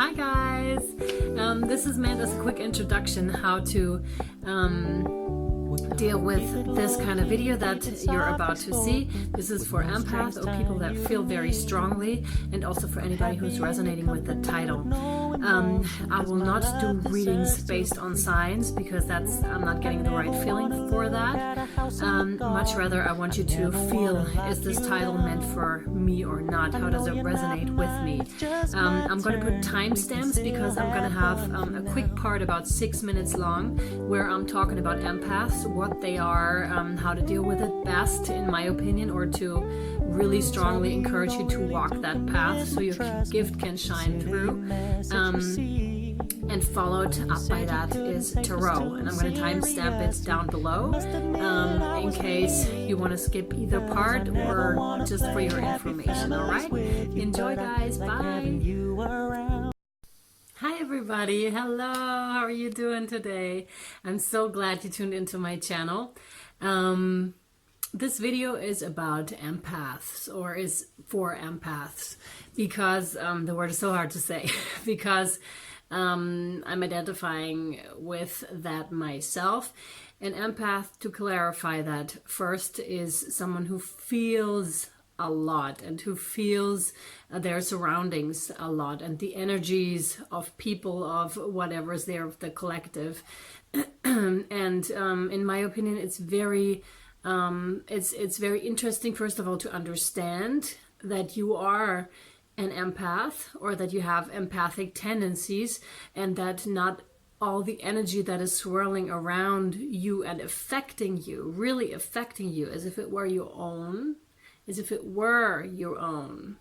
Hi guys! This is meant as a quick introduction how to deal with this kind of video that you're about to see. This is for empaths or people that feel very strongly, and also for anybody who's resonating with the title. I will not do readings based on signs because I'm not getting the right feeling for that. Much rather I want you to feel, is this title meant for me or not? How does it resonate with me? I'm going to put timestamps because I'm going to have a quick part about 6 minutes long where I'm talking about empaths, what they are, how to deal with it best in my opinion, or to really strongly encourage you to walk that path so your gift can shine through. And followed up by that is tarot, and I'm going to timestamp it down below in case you want to skip either part or just for your information. Alright, enjoy guys, bye. Hi everybody, hello, how are you doing today? I'm so glad you tuned into my channel. This video is about empaths, or is for empaths, because the word is so hard to say because I'm identifying with that myself. An empath, to clarify that first, is someone who feels a lot and who feels their surroundings a lot and the energies of people, of whatever is there, of the collective. And in my opinion, it's very interesting, first of all, to understand that you are an empath, or that you have empathic tendencies, and that not all the energy that is swirling around you and affecting you, really affecting you, as if it were your own, as if it were your own.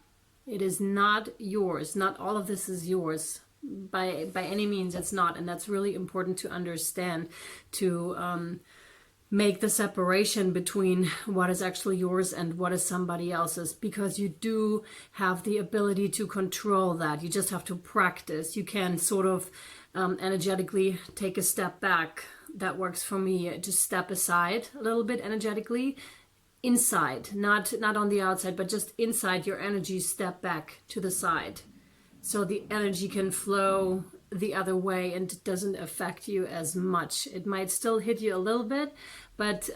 It is not yours. Not all of this is yours. By any means, it's not. And that's really important to understand, to make the separation between what is actually yours and what is somebody else's, because you do have the ability to control that. You just have to practice. You can sort of energetically take a step back. That works for me. Just step aside a little bit energetically, inside, not on the outside, but just inside your energy. Step back to the side so the energy can flow the other way and it doesn't affect you as much. It might still hit you a little bit, but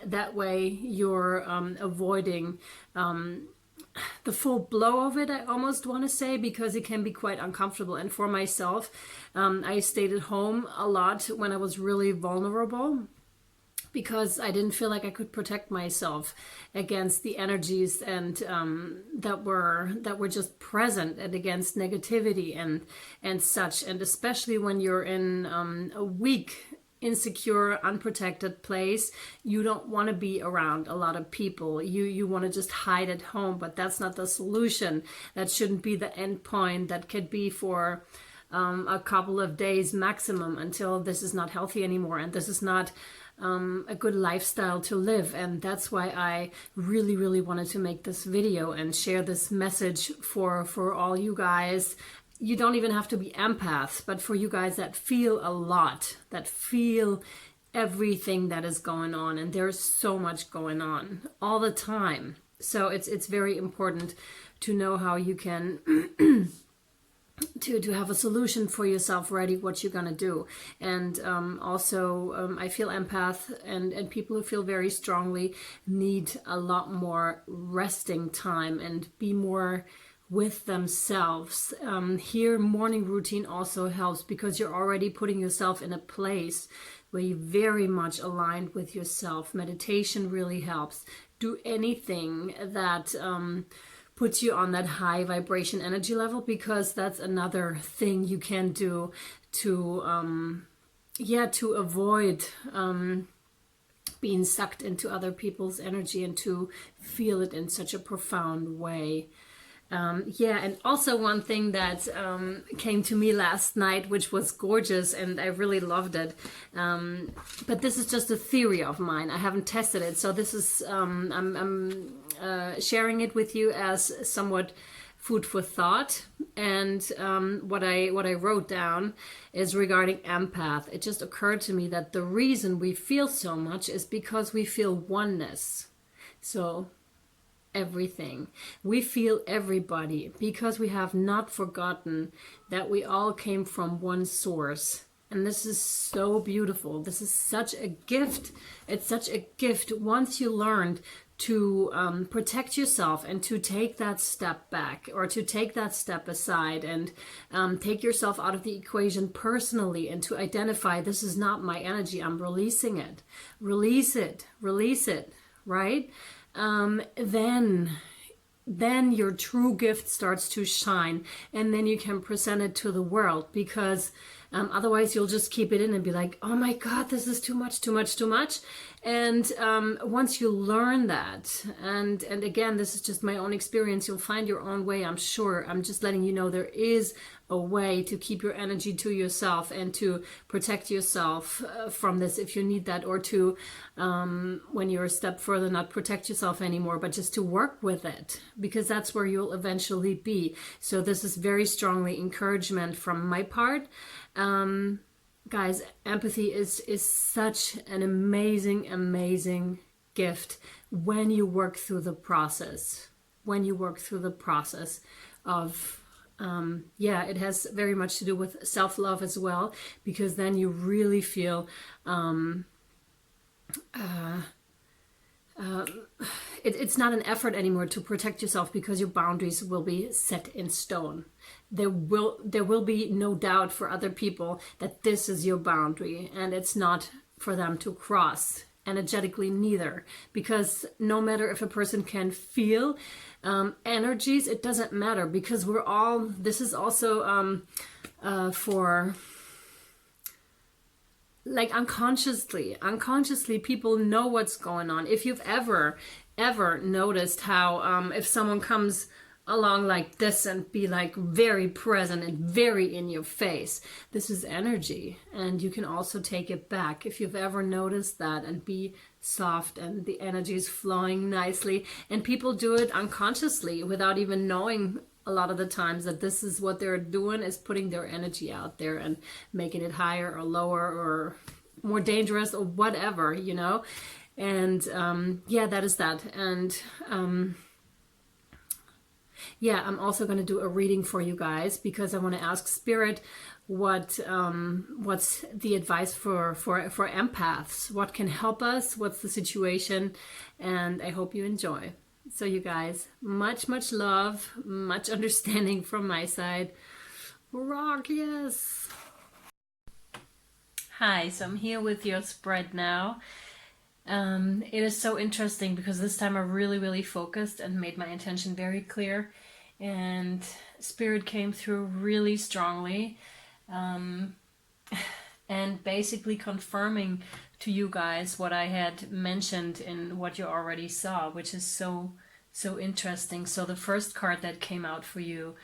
that way you're avoiding the full blow of it, I almost want to say, because it can be quite uncomfortable. And for myself, I stayed at home a lot when I was really vulnerable, because I didn't feel like I could protect myself against the energies and that were just present, and against negativity and such. And especially when you're in a weak, insecure, unprotected place, you don't want to be around a lot of people. You want to just hide at home, but that's not the solution. That shouldn't be the end point. That could be for a couple of days maximum, until this is not healthy anymore, and this is not a good lifestyle to live. And that's why I really wanted to make this video and share this message for all you guys. You don't even have to be empaths, but for you guys that feel a lot, that feel everything that is going on, and there's so much going on all the time. So it's very important to know how you can to have a solution for yourself ready, what you're gonna do. And also I feel empath and people who feel very strongly need a lot more resting time and be more with themselves. Here, morning routine also helps, because you're already putting yourself in a place where you're very much aligned with yourself. Meditation really helps. Do anything that puts you on that high vibration energy level, because that's another thing you can do to avoid being sucked into other people's energy and to feel it in such a profound way. And also one thing that came to me last night, which was gorgeous, and I really loved it. But this is just a theory of mine. I haven't tested it, so this is I'm sharing it with you as somewhat food for thought. And what I wrote down is regarding empath. It just occurred to me that the reason we feel so much is because we feel oneness. So everything. We feel everybody because we have not forgotten that we all came from one source. And this is so beautiful. This is such a gift. It's such a gift once you learned to protect yourself and to take that step back, or to take that step aside and take yourself out of the equation personally, and to identify, this is not my energy, I'm releasing it. Release it, right? Then your true gift starts to shine, and then you can present it to the world, because otherwise you'll just keep it in and be like, oh my God, this is too much. And once you learn that, and again, this is just my own experience, you'll find your own way, I'm sure. I'm just letting you know there is a way to keep your energy to yourself and to protect yourself from this if you need that, or to, when you're a step further, not protect yourself anymore, but just to work with it, because that's where you'll eventually be. So this is very strongly encouragement from my part. Guys, empathy is such an amazing gift when you work through the process. Of it has very much to do with self-love as well, because then you really feel it's not an effort anymore to protect yourself, because your boundaries will be set in stone. There will be no doubt for other people that this is your boundary, and it's not for them to cross. Energetically neither, because no matter if a person can feel energies, it doesn't matter, because we're all, this is also for like unconsciously people know what's going on. If you've ever noticed how if someone comes along like this and be like very present and very in your face, this is energy, and you can also take it back if you've ever noticed that, and be soft and the energy is flowing nicely. And people do it unconsciously without even knowing a lot of the times that this is what they're doing, is putting their energy out there and making it higher or lower or more dangerous or whatever, you know. And that is that. And I'm also going to do a reading for you guys, because I want to ask Spirit what's the advice for empaths, what can help us, what's the situation, and I hope you enjoy. So you guys, much love, much understanding from my side. Rock, yes. Hi, so I'm here with your spread now. It is so interesting because this time I really focused and made my intention very clear, and Spirit came through really strongly, and basically confirming to you guys what I had mentioned in what you already saw, which is so interesting. So the first card that came out for you,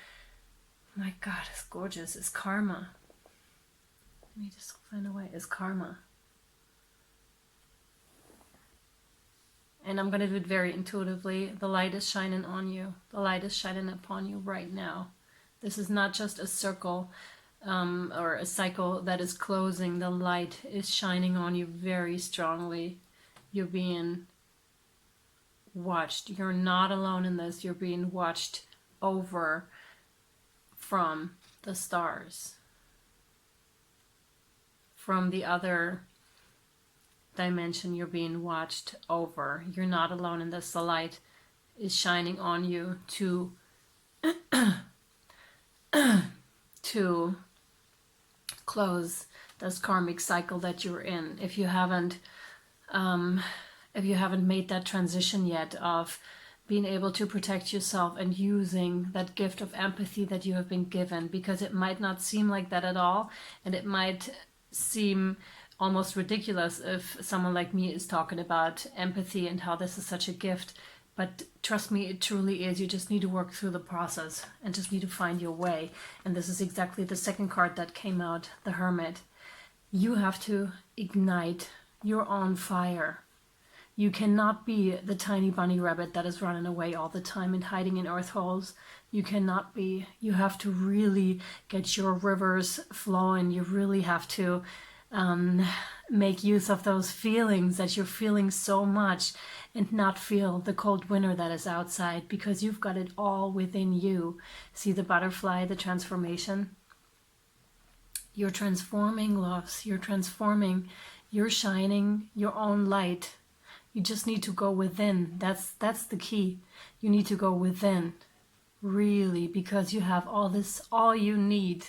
my God, it's gorgeous, is Karma. Let me just find a way. It's Karma. And I'm going to do it very intuitively. The light is shining on you. The light is shining upon you right now. This is not just a circle or a cycle that is closing. The light is shining on you very strongly. You're being watched. You're not alone in this. You're being watched over from the stars, from the other dimension. You're being watched over. You're not alone in this. The light is shining on you to to close this karmic cycle that you're in. If you haven't made that transition yet of being able to protect yourself and using that gift of empathy that you have been given, because it might not seem like that at all, and it might seem almost ridiculous if someone like me is talking about empathy and how this is such a gift. But trust me, it truly is. You just need to work through the process and just need to find your way. And this is exactly the second card that came out, the Hermit. You have to ignite your own fire. You cannot be the tiny bunny rabbit that is running away all the time and hiding in earth holes. You cannot be. You have to really get your rivers flowing. You really have to make use of those feelings that you're feeling so much, and not feel the cold winter that is outside, because you've got it all within you. See the butterfly, the transformation? You're transforming, loves. You're transforming. You're shining your own light. You just need to go within. That's the key. You need to go within, really, because you have all this, all you need,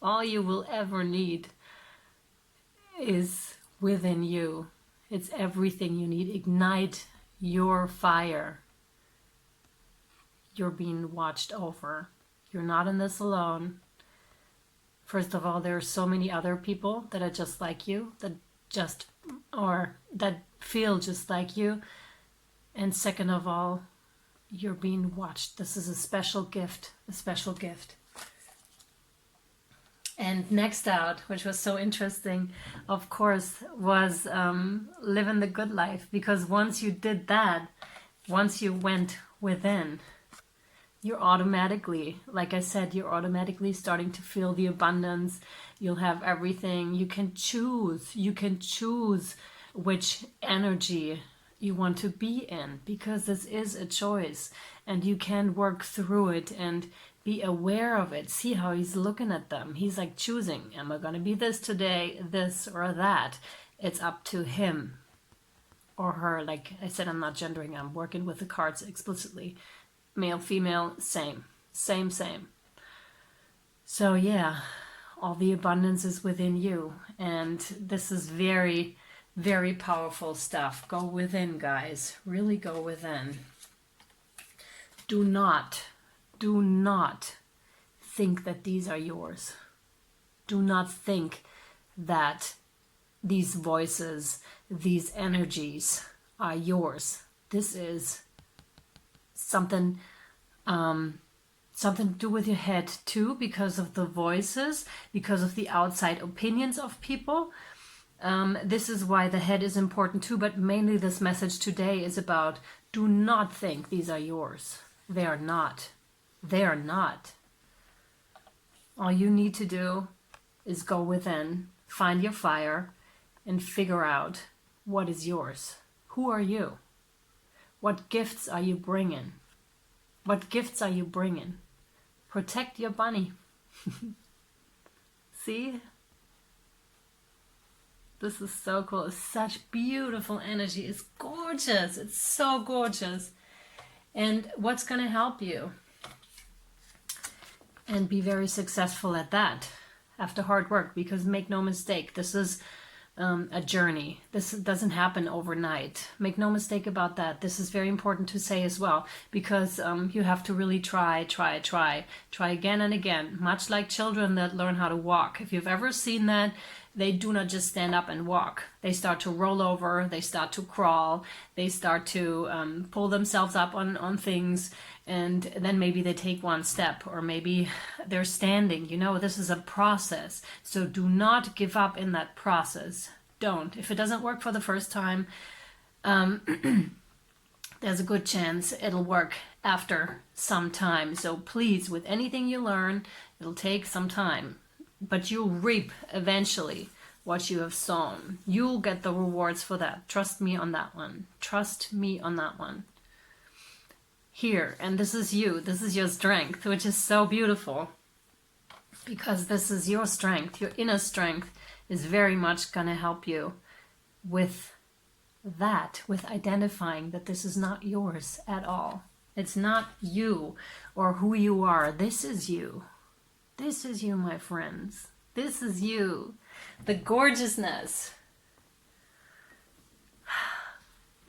all you will ever need is within you. It's everything you need. Ignite your fire. You're being watched over. You're not in this alone. First of all, there are so many other people that are just like you, that feel just like you. And second of all, you're being watched. This is a special gift, a special gift. And next out, which was so interesting, of course, was living the good life. Because once you did that, once you went within, you're automatically, like I said, you're automatically starting to feel the abundance. You'll have everything. You can choose. You can choose which energy you want to be in, because this is a choice, and you can work through it and be aware of it. See how he's looking at them. He's like choosing, am I going to be this today, this or that? It's up to him or her. Like I said, I'm not gendering. I'm working with the cards explicitly. Male, female, same. So yeah, all the abundance is within you. And this is very, very powerful stuff. Go within, guys. Really go within. Do not think that these are yours. Do not think that these voices, these energies are yours. This is something to do with your head too, because of the voices, because of the outside opinions of people. This is why the head is important too, but mainly this message today is about, do not think these are yours. They are not. They are not. All you need to do is go within, find your fire, and figure out what is yours. Who are you? What gifts are you bringing? What gifts are you bringing? Protect your bunny. See? This is so cool. It's such beautiful energy. It's gorgeous. It's so gorgeous. And what's going to help you? And be very successful at that after hard work, because make no mistake, this is a journey. This doesn't happen overnight. Make no mistake about that. This is very important to say as well, because you have to really try again and again, much like children that learn how to walk. If you've ever seen that, they do not just stand up and walk. They start to roll over, they start to crawl, they start to pull themselves up on things, and then maybe they take one step, or maybe they're standing. You know, this is a process. So do not give up in that process. Don't. If it doesn't work for the first time, there's a good chance it'll work after some time. So please, with anything you learn, it'll take some time. But you'll reap eventually what you have sown. You'll get the rewards for that. Trust me on that one. Trust me on that one. Here, and this is you. This is your strength, which is so beautiful. Because this is your strength. Your inner strength is very much going to help you with that, with identifying that this is not yours at all. It's not you or who you are. This is you. This is you, my friends. This is you. The gorgeousness.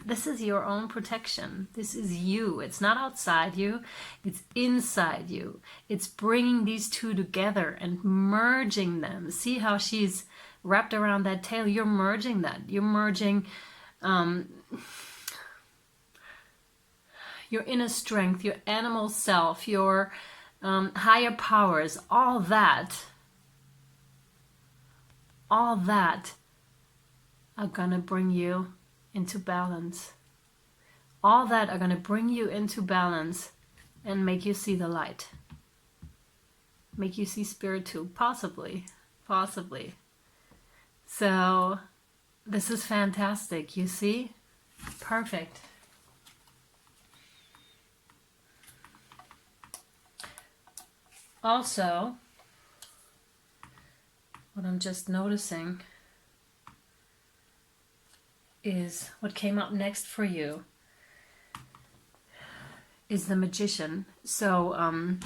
This is your own protection. This is you. It's not outside you. It's inside you. It's bringing these two together and merging them. See how she's wrapped around that tail? You're merging that. You're merging your inner strength, your animal self, your higher powers, all that are gonna bring you into balance. All that are gonna bring you into balance and make you see the light. Make you see spirit too, possibly. So this is fantastic, you see? Perfect. Also, what I'm just noticing is what came up next for you is the Magician. So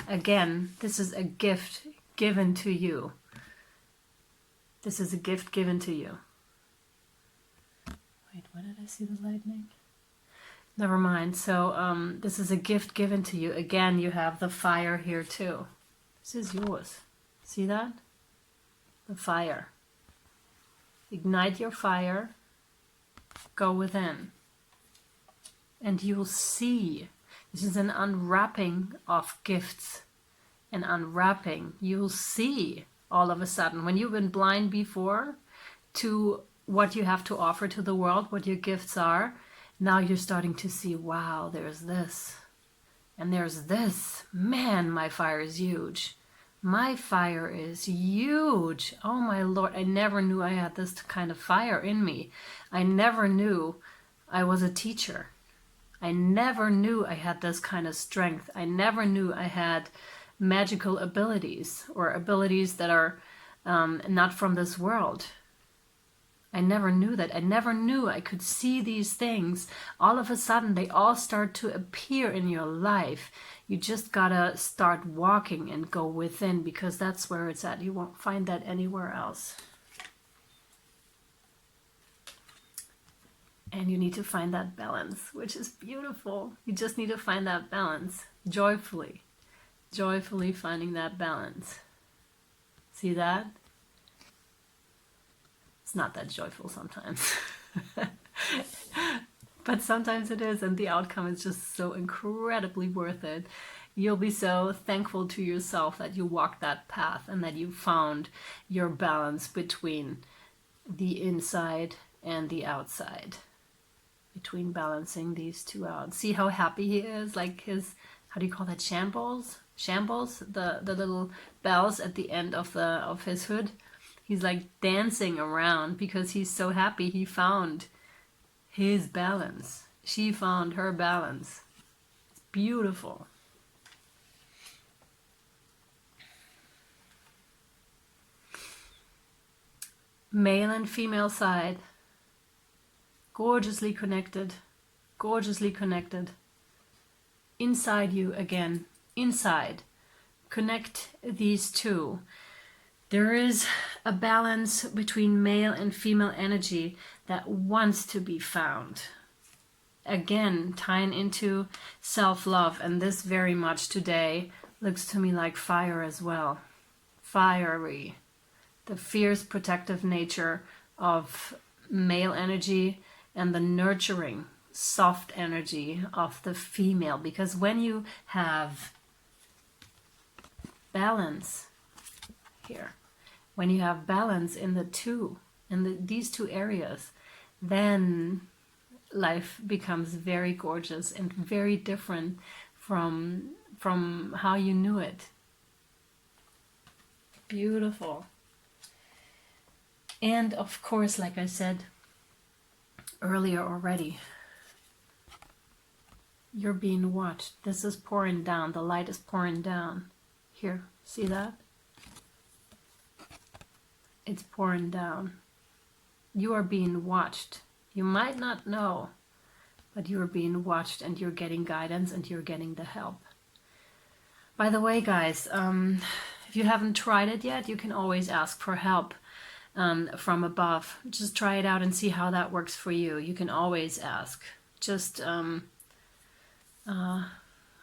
again, this is a gift given to you. This is a gift given to you. Wait, why did I see the lightning? Never mind. So this is a gift given to you. Again, you have the fire here too. This is yours. See that? The fire. Ignite your fire. Go within. And you'll see. This is an unwrapping of gifts. An unwrapping. You'll see all of a sudden. When you've been blind before to what you have to offer to the world, what your gifts are, now you're starting to see, wow, there's this. And there's this. Man, my fire is huge. My fire is huge. Oh my Lord, I never knew I had this kind of fire in me. I never knew I was a teacher. I never knew I had this kind of strength. I never knew I had magical abilities or abilities that are not from this world. I never knew that. I never knew I could see these things. All of a sudden, they all start to appear in your life. You just gotta start walking and go within, because that's where it's at. You won't find that anywhere else. And you need to find that balance, which is beautiful. You just need to find that balance joyfully. Joyfully finding that balance. See that? It's not that joyful sometimes. But sometimes it is, and the outcome is just so incredibly worth it. You'll be so thankful to yourself that you walked that path and that you found your balance between the inside and the outside. Between balancing these two out. See how happy he is? Like his, how do you call that, shambles? Shambles? The little bells at the end of his hood. He's like dancing around because he's so happy he found his balance. She found her balance. It's beautiful. Male and female side. Gorgeously connected. Gorgeously connected. Inside you again. Inside. Connect these two. There is a balance between male and female energy that wants to be found. Again, tying into self-love, and this very much today looks to me like fire as well. Fiery. The fierce protective nature of male energy and the nurturing, soft energy of the female. Because when you have balance here, when you have balance in the two, in these two areas, then life becomes very gorgeous and very different from how you knew it. Beautiful. And of course, like I said earlier already, you're being watched. This is pouring down. The light is pouring down. Here, see that? It's pouring down. You are being watched. You might not know, but you are being watched, and you're getting guidance, and you're getting the help. By the way, guys, if you haven't tried it yet, you can always ask for help from above. Just try it out and see how that works for you. You can always ask. Just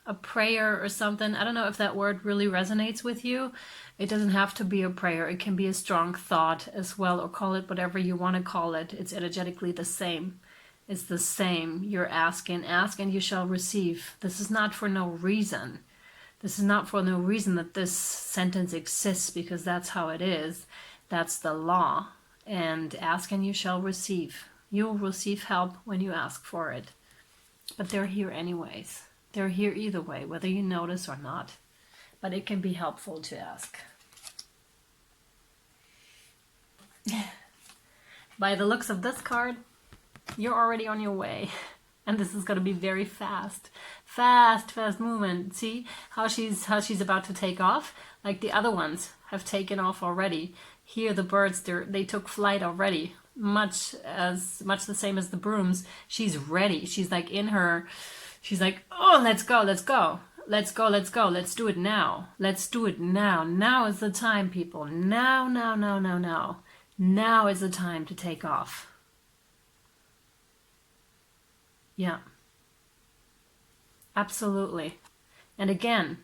a prayer or something. I don't know if that word really resonates with you. It doesn't have to be a prayer. It can be a strong thought as well, or call it whatever you want to call it. It's energetically the same. It's the same. You're asking, ask and you shall receive. This is not for no reason. This is not for no reason that this sentence exists, because that's how it is. That's the law. And ask and you shall receive. You'll receive help when you ask for it. But they're here anyways. They're here either way, whether you notice or not. But it can be helpful to ask. By the looks of this card, you're already on your way. And this is going to be very fast movement. See how she's about to take off? Like the other ones have taken off already. Here the birds, they took flight already. Much the same as the brooms. She's ready. She's like in her, she's like, oh, let's go. Let's do it now. Let's do it now. Now is the time, people. Now. Now is the time to take off. Yeah. Absolutely. And again,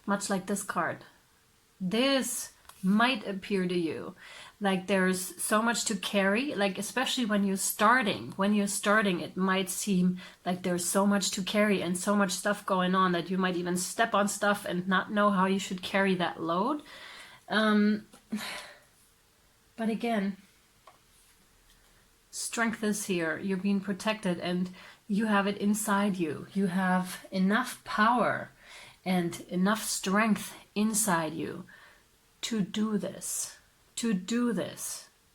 much like this card, this might appear to you like there's so much to carry, like especially when you're starting, it might seem like there's so much to carry and so much stuff going on that you might even step on stuff and not know how you should carry that load. But again, strength is here. You're being protected and you have it inside you. You have enough power and enough strength inside you to do this.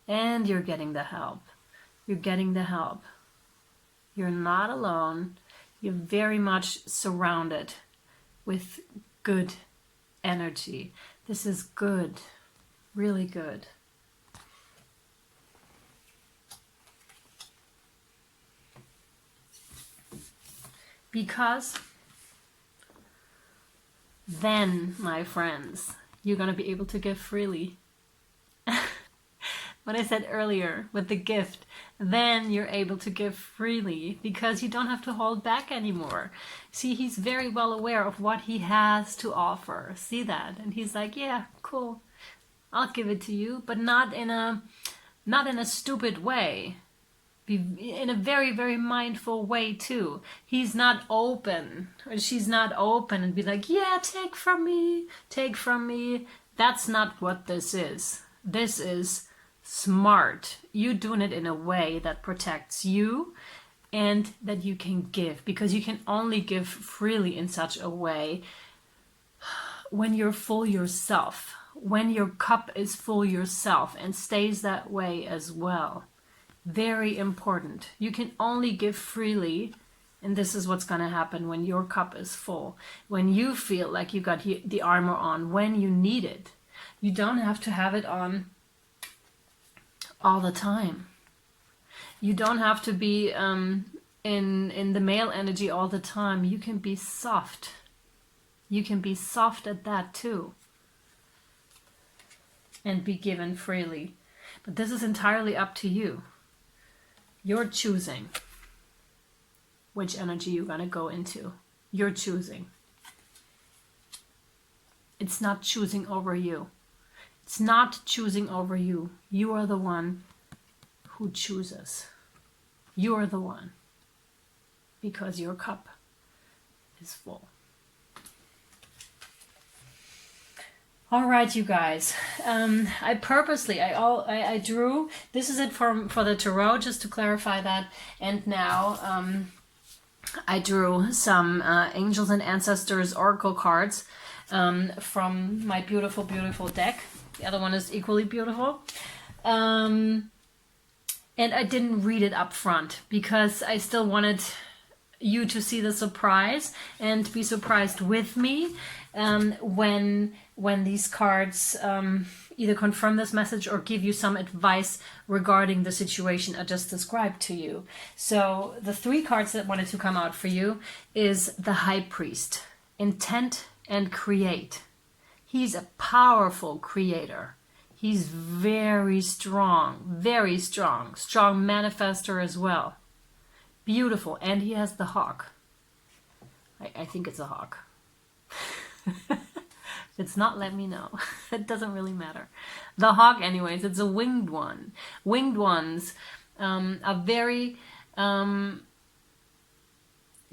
And you're getting the help. You're not alone. You're very much surrounded with good energy. This is good, really good. Because then, my friends, you're going to be able to give freely. What I said earlier with the gift, then you're able to give freely because you don't have to hold back anymore. See, he's very well aware of what he has to offer. See that? And he's like, yeah, cool. I'll give it to you, but not in a stupid way. In a very, very mindful way too. He's not open, or she's not open and be like, yeah, take from me. That's not what this is. This is smart. You doing it in a way that protects you and that you can give, because you can only give freely in such a way when you're full yourself, when your cup is full yourself and stays that way as well. Very important. You can only give freely, and this is what's going to happen when your cup is full. When you feel like you got the armor on, when you need it. You don't have to have it on all the time. You don't have to be in the male energy all the time. You can be soft. You can be soft at that too. And be given freely. But this is entirely up to you. You're choosing which energy you're going to go into. You're choosing. It's not choosing over you. It's not choosing over you. You are the one who chooses. You are the one. Because your cup is full. All right, you guys. I purposely, I drew, this is it for the tarot, just to clarify that. And now I drew some Angels and Ancestors Oracle cards from my beautiful, beautiful deck. The other one is equally beautiful. And I didn't read it up front because I still wanted you to see the surprise and be surprised with me when these cards either confirm this message or give you some advice regarding the situation I just described to you. So the three cards that wanted to come out for you is the High Priest, Intent and Create. He's a powerful creator. He's very strong manifester as well. Beautiful. And he has the hawk. I think it's a hawk. If it's not, let me know. It doesn't really matter. The hawk, anyways, it's a winged one. Winged ones are very, can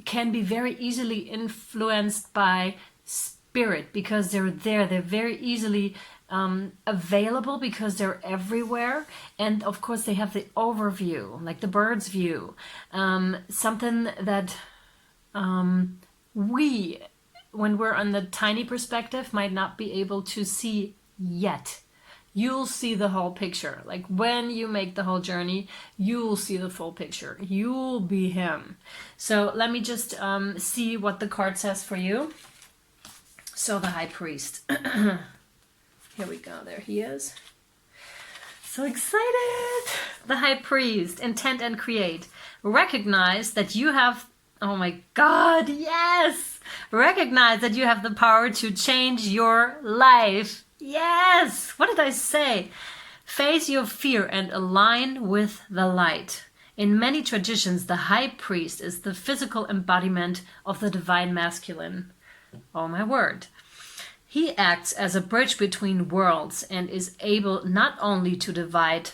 be very easily influenced by spirit because they're there. They're very easily available because they're everywhere. And of course they have the overview, like the bird's view. Something that we, when we're on the tiny perspective, might not be able to see yet. You'll see the whole picture. Like when you make the whole journey, you'll see the full picture. You'll be him. So let me just see what the card says for you. So the High Priest. Here we go. There he is. So excited. The High Priest. Intent and create. Recognize that you have... Oh my God, yes! Recognize that you have the power to change your life. Yes! What did I say? Face your fear and align with the light. In many traditions, the High Priest is the physical embodiment of the divine masculine. Oh my word. He acts as a bridge between worlds and is able not only to divine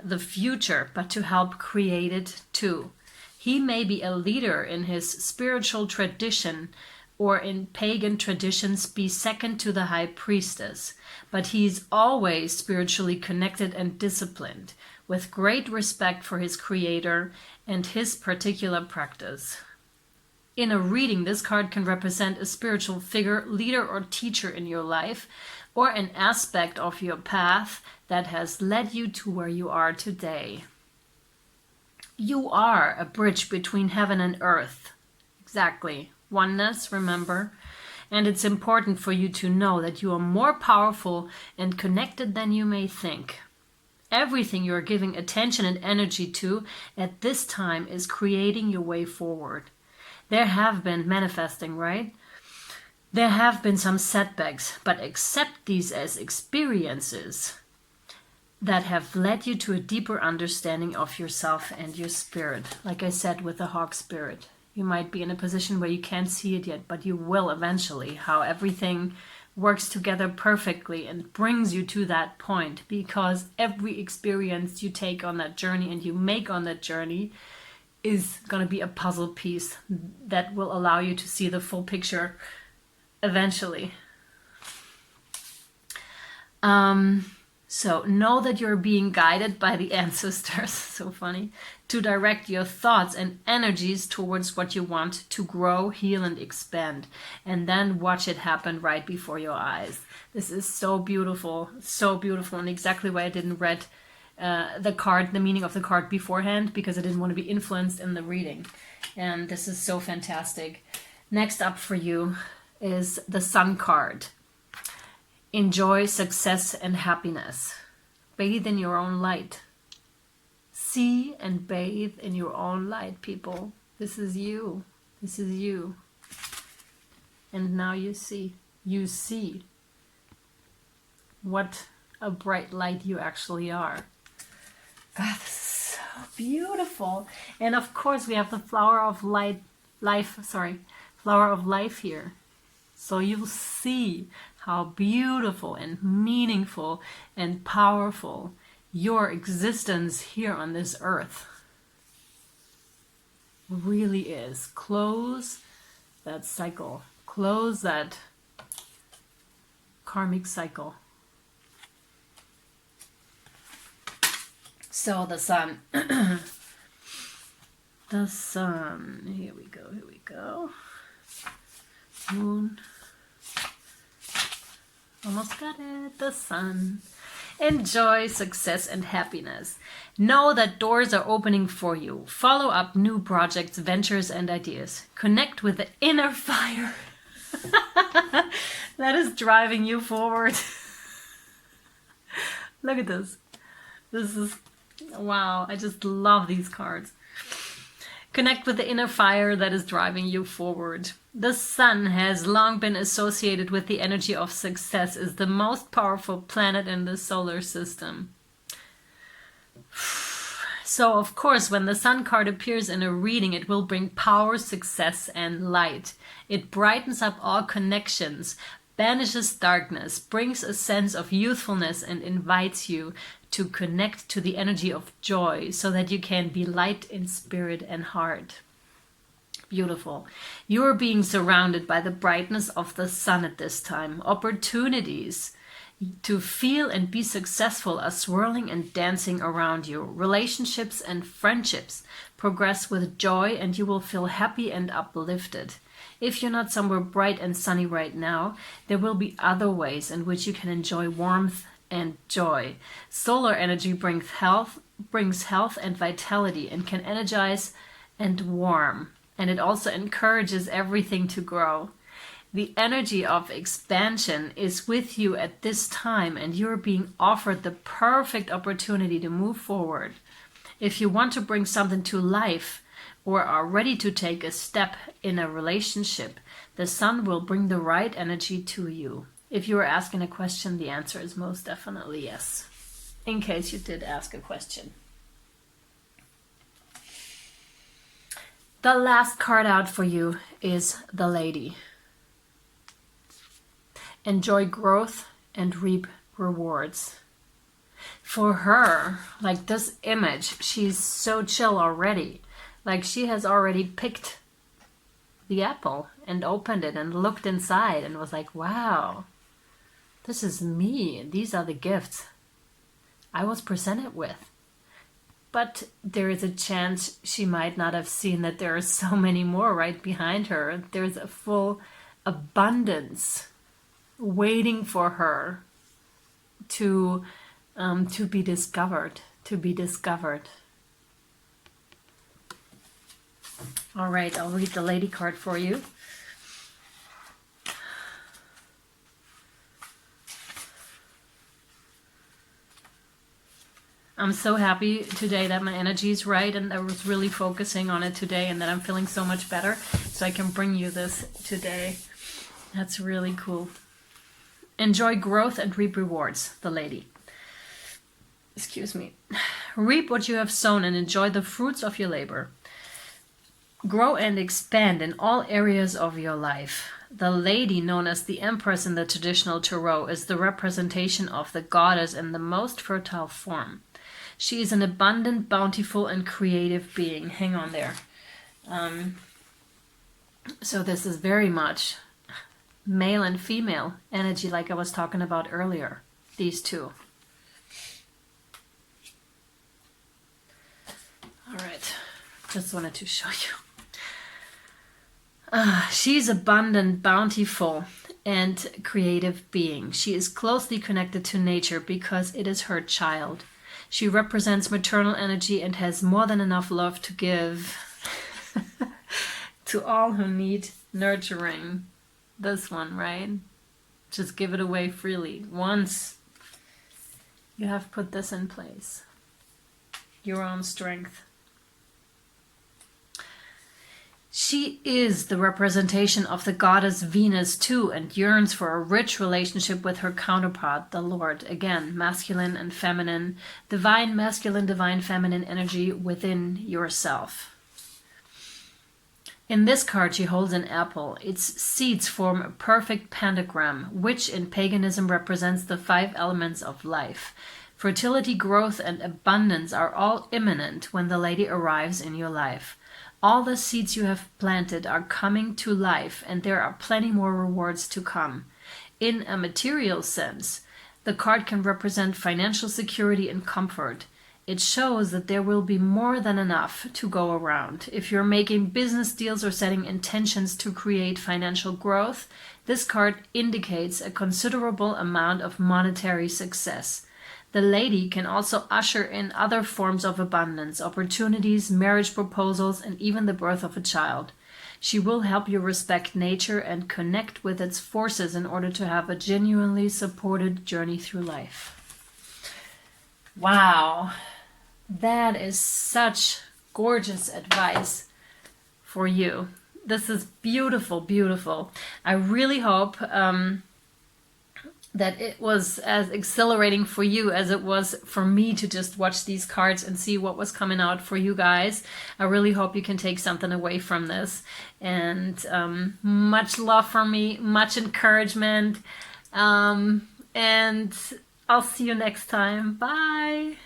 the future, but to help create it too. He may be a leader in his spiritual tradition, or in pagan traditions be second to the High Priestess, but he is always spiritually connected and disciplined, with great respect for his creator and his particular practice. In a reading, this card can represent a spiritual figure, leader, or teacher in your life, or an aspect of your path that has led you to where you are today. You are a bridge between heaven and earth. Exactly. Oneness, remember? And it's important for you to know that you are more powerful and connected than you may think. Everything you are giving attention and energy to at this time is creating your way forward. There have been manifesting, right? There have been some setbacks, but accept these as experiences that have led you to a deeper understanding of yourself and your spirit. Like I said with the hawk spirit, you might be in a position where you can't see it yet, but you will eventually. How everything works together perfectly and brings you to that point, because every experience you take on that journey and you make on that journey is going to be a puzzle piece that will allow you to see the full picture eventually. So know that you're being guided by the ancestors, so funny, to direct your thoughts and energies towards what you want to grow, heal, and expand. And then watch it happen right before your eyes. This is so beautiful, and exactly why I didn't read the meaning of the card beforehand, because I didn't want to be influenced in the reading. And this is so fantastic. Next up for you is the Sun card. Enjoy success and happiness. Bathe in your own light. See and bathe in your own light, people. This is you. This is you. And now you see. You see what a bright light you actually are. God, this is so beautiful. And of course we have the flower of life here. So you'll see how beautiful and meaningful and powerful your existence here on this earth really is. Close that cycle. Close that karmic cycle. So the sun. The sun. Here we go. Moon. Almost got it. The sun. Enjoy success and happiness. Know that doors are opening for you. Follow up new projects, ventures, and ideas. Connect with the inner fire that is driving you forward. Look at this. This is, wow, I just love these cards. Connect with the inner fire that is driving you forward. The sun has long been associated with the energy of success, is the most powerful planet in the solar system. So, of course, when the sun card appears in a reading, it will bring power, success, and light. It brightens up all connections, banishes darkness, brings a sense of youthfulness, and invites you to connect to the energy of joy so that you can be light in spirit and heart. Beautiful. You are being surrounded by the brightness of the sun at this time. Opportunities to feel and be successful are swirling and dancing around you. Relationships and friendships progress with joy, and you will feel happy and uplifted. If you're not somewhere bright and sunny right now, there will be other ways in which you can enjoy warmth and joy. Solar energy brings health and vitality, and can energize and warm. And it also encourages everything to grow. The energy of expansion is with you at this time, and you're being offered the perfect opportunity to move forward. If you want to bring something to life or are ready to take a step in a relationship, the sun will bring the right energy to you. If you are asking a question, the answer is most definitely yes. In case you did ask a question. The last card out for you is the Lady. Enjoy growth and reap rewards. For her, like this image, she's so chill already. Like she has already picked the apple and opened it and looked inside and was like, wow, this is me. These are the gifts I was presented with. But there is a chance she might not have seen that there are so many more right behind her. There's a full abundance waiting for her to be discovered, All right, I'll read the Lady card for you. I'm so happy today that my energy is right, and I was really focusing on it today, and that I'm feeling so much better, so I can bring you this today. That's really cool. Enjoy growth and reap rewards, the Lady. Excuse me. Reap what you have sown and enjoy the fruits of your labor. Grow and expand in all areas of your life. The Lady, known as the Empress in the traditional tarot, is the representation of the goddess in the most fertile form. She is an abundant, bountiful, and creative being. Hang on there. So this is very much male and female energy, like I was talking about earlier. These two. All right. Just wanted to show you. She's abundant, bountiful, and creative being. She is closely connected to nature because it is her child. She represents maternal energy and has more than enough love to give to all who need nurturing. This one, right? Just give it away freely. Once you have put this in place, your own strength. She is the representation of the goddess Venus too, and yearns for a rich relationship with her counterpart, the Lord. Again, masculine and feminine, divine masculine, divine feminine energy within yourself. In this card, she holds an apple. Its seeds form a perfect pentagram, which in paganism represents the 5 elements of life. Fertility, growth, and abundance are all imminent when the Lady arrives in your life. All the seeds you have planted are coming to life, and there are plenty more rewards to come. In a material sense, the card can represent financial security and comfort. It shows that there will be more than enough to go around. If you're making business deals or setting intentions to create financial growth, this card indicates a considerable amount of monetary success. The Lady can also usher in other forms of abundance, opportunities, marriage proposals, and even the birth of a child. She will help you respect nature and connect with its forces in order to have a genuinely supported journey through life. Wow, that is such gorgeous advice for you. This is beautiful, beautiful. I really hope that it was as exhilarating for you as it was for me to just watch these cards and see what was coming out for you guys. I really hope you can take something away from this. And much love from me, much encouragement. And I'll see you next time. Bye.